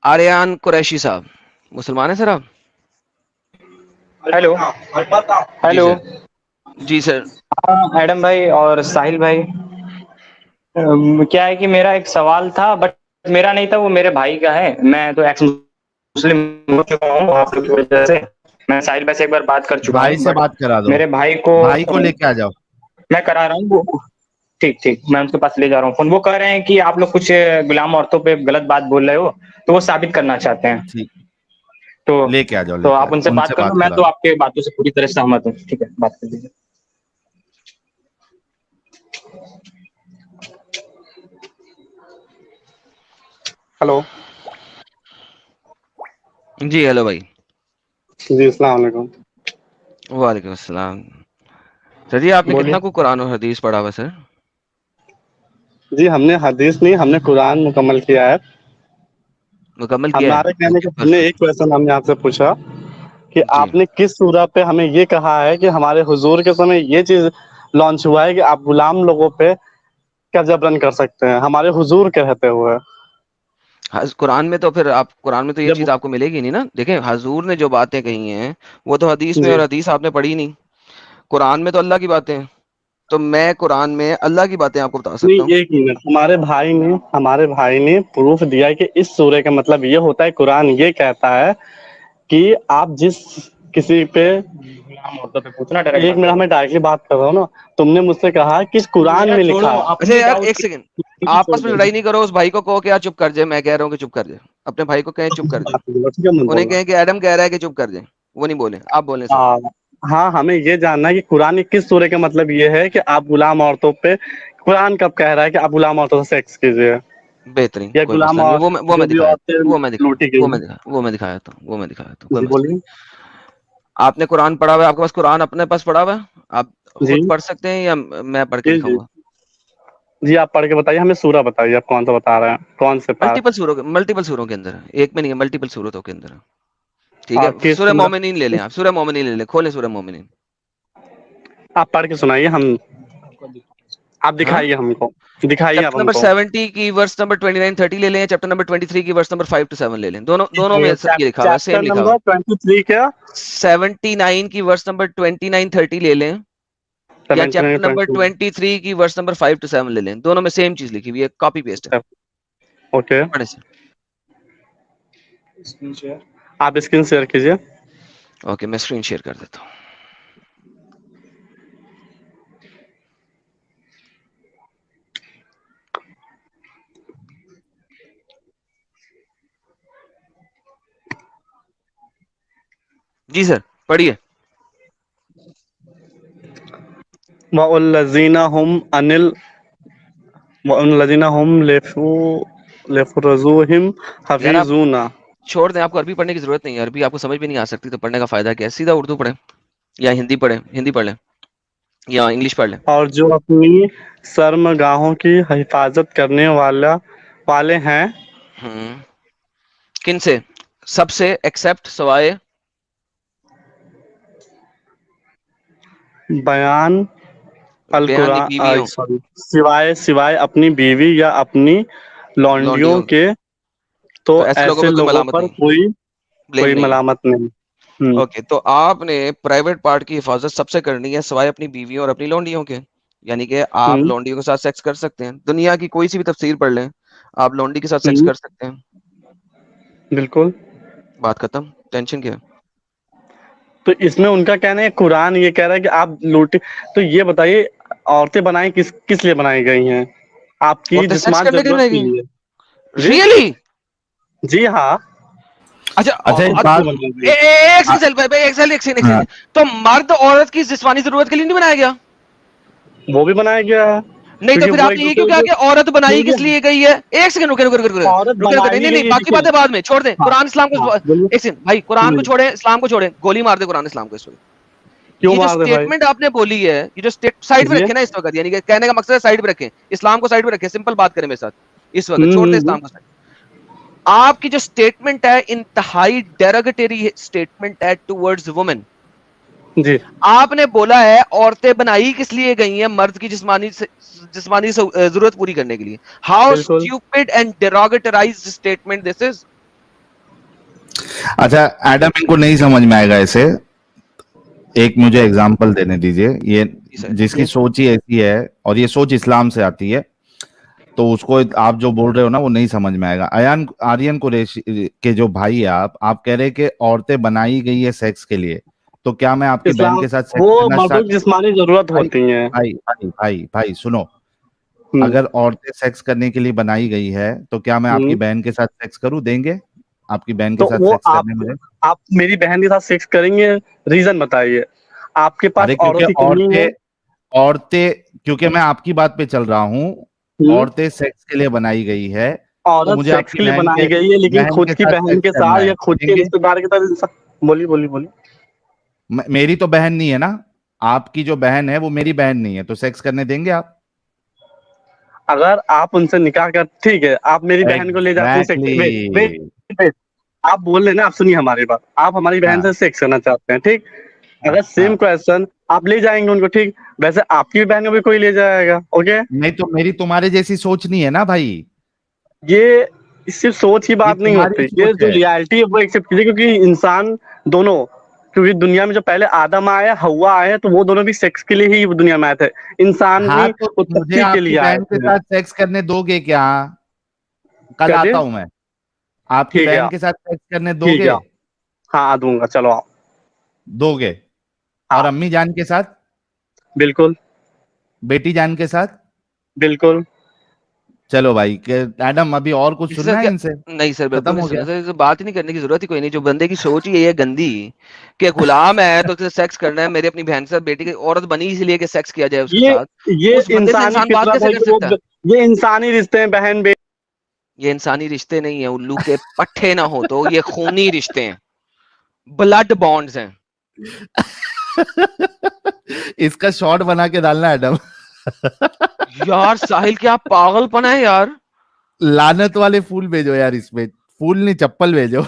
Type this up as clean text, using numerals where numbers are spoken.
आर्यन कुरैशी साहब मुसलमान है सर आप? हेलो जी हेलो। सर। जी सर। हाँ, एडम भाई और साहिल भाई। क्या है कि मेरा एक सवाल था, बट मेरा नहीं था, वो मेरे भाई का है। मैं तो एक्स मुस्लिम हो चुका हूँ आप लोग की वजह से। मैं साहिल भाई से एक बार बात कर चुका भाई हूँ, से बट बात करा दो। मेरे भाई को भाई को लेके आ जाओ। मैं करा रहा हूँ वो। ठीक ठीक, मैं उनके पास ले जा रहा हूँ फोन। वो कह रहे हैं कि आप लोग कुछ गुलाम औरतों पे गलत बात बोल रहे हो, तो वो साबित करना चाहते हैं। ठीक, तो लेके आ जाओ, तो लेके आ आप उनसे जाओ, बात उनसे कर लो, बात मैं करा तो दो। आपके बातों से पूरी तरह सहमत हूँ। ठीक है, बात कर लीजिए। हेलो। जी हेलो भाई। जी अस्सलाम वालेकुम। वालेकुम अस्सलाम। सर जी आपने बोलिए। कितना को कुरान और हदीस पढ़ा हुआ सर? जी हमने हदीस नहीं, हमने कुरान मुकम्मल किया है। मुकम्मल किया है? हमारे कहने ओके का हमने एक परफेक्ट। क्वेश्चन हमने आपसे पूछा कि जी। आपने किस सूरह पे हमें ये कहा है कि हमारे हुजूर के समय ये चीज लॉन्च हुआ है कि आप गुलाम लोगों पे क्या जबरन कर सकते हैं, हमारे हुजूर कहते हुए। कुरान में तो फिर आप कुरान में तो ये जब चीज आपको मिलेगी नहीं ना। देखें हजूर ने जो बातें कही हैं वो तो हदीस में, जी और हदीस आपने पढ़ी नहीं। कुरान में तो अल्लाह की बातें हैं, तो मैं कुरान में अल्लाह की बातें आपको बता सकता हूँ। नहीं, एक मिनट, हमारे भाई ने प्रूफ दिया है कि इस सूरह का मतलब ये होता है, कुरान ये कहता है कि आप जिस किसी पे गुलाम औरतों पे पूछना, डायरेक्ट एक बात मिनट, करो। हमें डायरेक्टली बात कर रहा हूँ ना। तुमने मुझसे कहा कि कुरान मेरा में छोड़ो, लिखा है। अच्छा अपनी यार डाउट एक सेकंड, आपस में लड़ाई नहीं करो। उस भाई को कहो कि यार चुप कर जाए। मैं कह रहा हूँ कि चुप कर जाए। अपने भाई को कहें चुप कर जाए। बात बोलो, ठीक है, मत उन्हें बोलना। कहें कि एडम कह रहा है कि चुप कर जाए। वो नहीं बोले, आप बोले सर। हाँ हाँ, हमें ये जानना है कि कुरान की किस सूरह का मतलब ये है कि आप गुलाम औरतों पे, कुरान कब कह रहा है कि आप गुलाम औरतों से सेक्स कीजिए, बेहतरीन, या कोई गुलाम मसला नहीं है। और वो जो मैं भी दिखाया औरतें लूटी वो गई मैं हैं। दिखा वो मैं दिखाया था, वो मैं दिखाया था, कोई जी मसला नहीं। बोलिए। आपने कुरान पढ़ा हुआ है? आपके पास कुरान अपने पास पढ़ा हुआ है? आप जी खुद पढ़ सकते हैं या मैं पढ़ के जी जी दिखाऊंगा? जी, आप पढ़ के बताइए, हमें सूरह बताइए, आप कौन सा बता रहे हैं, कौन से पार। मल्टीपल सूरों के अंदर है, एक में नहीं है, मल्टीपल सूरतों के अंदर है। ठीक है, किस सूरह सूरह? मोमिनीन ले लें आप। सूरह मोमिनीन ले लें, खोलें सूरह मोमिनीन। आप पढ़ के सुनाइए, हम आप हाँ, दिखाइए हमको, दिखाइए आप चैप्टर नंबर हमको। 70 की वर्स नंबर 29-30 ले लें, चैप्टर नंबर 23 की वर्स नंबर 5 to 7 ले लें। दोनों दोनों में ये लिखा हुआ है, चैप्टर सेम लिखा हुआ नंबर है। 23 क्या? 79 की वर्स नंबर 29-30 ले लें, या 79 चैप्टर नंबर 20। 23 की वर्स नंबर 5 to 7 ले लें। दोनों में सेम चीज लिखी हुई है, कॉपी पेस्ट है। ओके, पढ़े से। आप स्क्रीन शेयर कीजिए। ओके, मैं स्क्रीन शेयर कर देता हूँ। जी सर, पढ़िए। वल्लज़ीना हुम अनिल वल्लज़ीना हुम लिफ़ुरूजिहिम यार आप हफ़ीज़ूना। छोड़ दें, आपको अरबी पढ़ने की जरूरत नहीं है। अरबी आपको समझ भी नहीं आ सकती तो पढ़ने का फायदा क्या है? सीधा उर्दू पढ़ें, या हिंदी पढ़ें, हिंदी पढ़ लें, या इंग्लिश पढ़ लें। और जो अपनी शर्मगाहों की हिफाजत करने वाले हैं, हम्म। किन से? सबसे, एक्सेप्ट, सवाए। बयान अल बयान नहीं, कुरान, बीवियों, सॉरी, सिवाय सिवाय अपनी बीवी या अपनी लौंडियों लौंडियों। के, तो तो ऐसे लोगों ऐसे पे कोई लोगों मलामत पर नहीं, कोई ब्लेम कोई नहीं है। मलामत नहीं। हम्म ओके, तो आपने प्राइवेट पार्ट की हिफाजत सबसे करनी है, सिवाय अपनी बीवियों और अपनी लौंडियों के। यानी कि आप हम्म लौंडियों के साथ सेक्स कर सकते हैं। दुनिया की कोई सी भी तफसीर पढ़ लें, आप लौंडी के साथ सेक्स हम्म, कर सकते हैं। बिल्कुल। बात खत्म, टेंशन क्या है? तो इसमें उनका कहना है, कुरान ये कह रहा है कि आप लूटे। तो ये बताइए, औरतें बनाई किस किस लिए बनाई गई हैं? आपकी औरतें सेक्स जिस्मानी करने के लिए जरूरत बनाई के गई? लिए। जी रियली? जी हाँ। अच्छा अच्छा एक आपको बात। बनाई गई। एक आ, सेकंड भाई, एक हाँ, सेकंड। तो मर्द औरत की जिस्मानी जरूरत के लिए नहीं बनाया गया? वो भी बनाया गया है, नहीं तो क्योंकि फिर वो एक आपने ये क्यों दूसरे कहा को, कि औरत बनाई किस क्योंकि लिए गई है? एक सेकंड, रुके रुके रुके रुके औरत रुके रुके नहीं बनाई नहीं गई नहीं, है, बाकी देखिए। बातें बाद में छोड़ दें। हाँ कुरान इस्लाम हाँ, को बोलिए। एक सेकंड भाई, कुरान को हम्म, छोड़े, इस्लाम को छोड़े, गोली मार दे कुरान इस्लाम को इस वक्त। क्यों ये जो मार दे भाई? स्टेटमेंट आपने बोली है, ये जो स्टेट साइड में जी। रखे ना इस वक्त, यानी कि कहने का मकसद है साइड में रखें, इस्लाम को साइड में रखें, सिंपल बात करें मेरे साथ इस वक्त, छोड़ दे हम्म। इस्लाम को साइड। आपकी जो स्टेटमेंट है इंतहाई डेरोगेटरी स्टेटमेंट है टुवर्ड्स वुमेन। जी आपने बोला है औरतें बनाई किस लिए गई हैं? मर्द की जिस्मानी जरूरत पूरी करने के लिए। हाउ बिल्कुल। Stupid and derogatorised statement this is. अच्छा एडम, इनको नहीं समझ में आएगा ऐसे। एक मुझे एग्जांपल देने दीजिए। ये जी सर। जिसकी सोच ही ऐसी है और ये सोच इस्लाम से आती है, तो उसको आप जो बोल रहे हो ना वो नहीं समझ में आएगा। अयान आर्यन कुरैशी के जो भाई है आप कह रहे हैं कि औरतें बनाई गई है सेक्स के लिए, तो क्या मैं आपकी बहन इस्लाम के साथ सेक्स वो करना मर्दों स्टार्ट? की जिस्मानी जरूरत भाई होती है। भाई भाई भाई भाई सुनो, हम्म, अगर औरतें सेक्स करने के लिए बनाई गई है तो क्या मैं आपकी हम्म। बहन के साथ सेक्स करूं? देंगे आपकी बहन के तो साथ वो सेक्स करने मुझे? आप मेरी बहन के साथ सेक्स करेंगे, रीजन बताइए। आपके पास अरे औरों क्योंकि की कमी है। औरतें औरतें क्योंकि मैं आपकी बात पे चल रहा हूँ। हम्म। औरतें सेक्स के लिए बनाई गई है, तो औरत मुझे सेक्स आपकी के लिए बहन बनाई के गई है, लेकिन बहन खुद के की साथ बहन सेक्स के करना साथ है, या खुद के देंगे? रिश्तेदार के साथ बोलिए बोलिए बोलिए। मेरी तो बहन नहीं है ना, आपकी जो बहन है वो मेरी बहन नहीं है, तो सेक्स करने देंगे आप? अगर आप उनसे निकाह कर, ठीक है, आप मेरी बहन को ले जाते हैं sex, exactly wait wait wait, आप बोल रहे हैं ना, आप सुनिए हमारी बात, आप हमारी बहन से हाँ सेक्स करना चाहते हैं, ठीक। हाँ अगर सेम हाँ। क्वेश्चन आप ले जाएंगे उनको, ठीक, वैसे आपकी भी बहन को भी कोई ले जाएगा, ओके। नहीं तो मेरी तुम्हारे जैसी सोच नहीं है ना भाई, ये सिर्फ सोच की ये बात नहीं तुम्हारी होती, ये सोच जो है। रियलिटी है वो एक्सेप्ट कीजिए, क्योंकि इंसान दोनों, क्योंकि दुनिया में जो पहले आदम आए, हवा आए, तो वो दोनों भी सेक्स के लिए ही दुनिया में आए थे। इंसान हाँ भी तो मुझे उत्पत्ति के आपकी लिए आए बहन के थे। साथ सेक्स करने दोगे क्या? कल कहते, आता हूं मैं, आपकी ठीक है बहन आप, के साथ सेक्स करने ठीक है दोगे? आप, हाँ दूंगा, चलो आओ। दोगे? और हाँ, अम्मी जान के साथ, बिल्कुल बेटी जान के साथ? बिल्कुल। चलो भाई के एडम, अभी और कुछ सर सुनना है क्या? इनसे? नहीं सर, बिल्कुल खत्म नहीं हो सुना गया? सर, तो बात ही नहीं करने की जरूरत ही कोई नहीं। जो बंदे की सोच ही यही है गंदी कि गुलाम है तो सेक्स करना है, मेरी अपनी बहन के साथ, बेटी की औरत बनी इसलिए कि सेक्स किया जाए उसके ये साथ, ये उस बंदे से इंसानी इंसान बात फितरत कैसे है कर कि वो, सकता है? ये इंसानी रिश्ते हैं, बहन बेटी। ये इंसानी रिश्ते नहीं है, उल्लू के पट्टे ना हो तो ये खूनी रिश्ते हैं, ब्लड बॉन्ड्स हैं। इसका शॉर्ट बना के डालना एडम। यार साहिल, क्या पागलपन है यार। लानत वाले फूल भेजो यार, इसमें फूल नहीं चप्पल भेजो।